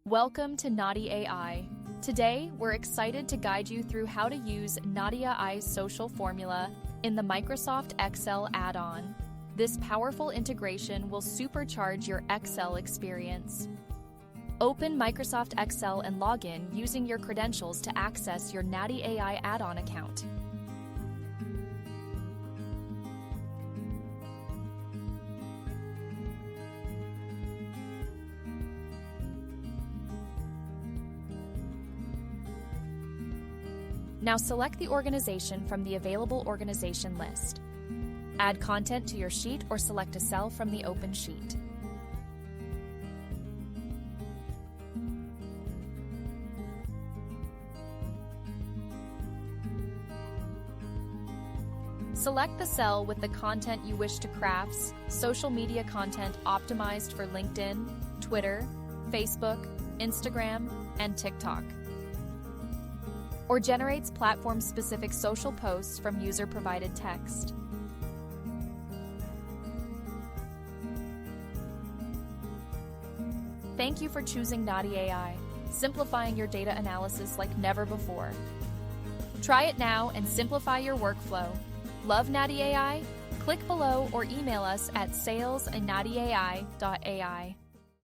Welcome to NADIAI. Today, we're excited to guide you through how to use NADIAI.SOCIal formula in the Microsoft Excel add-on. This powerful integration will supercharge your Excel experience. Open Microsoft Excel and log in using your credentials to access your NADIAI add-on account. Now select the organization from the available organization list. Add content to your sheet or select a cell from the open sheet. Select the cell with the content you wish to craft, social media content optimized for LinkedIn, Twitter, Facebook, Instagram, and TikTok, or generates platform-specific social posts from user-provided text. Thank you for choosing NADIAI, simplifying your data analysis like never before. Try it now and simplify your workflow. Love NADIAI? Click below or email us at sales@nadiai.ai.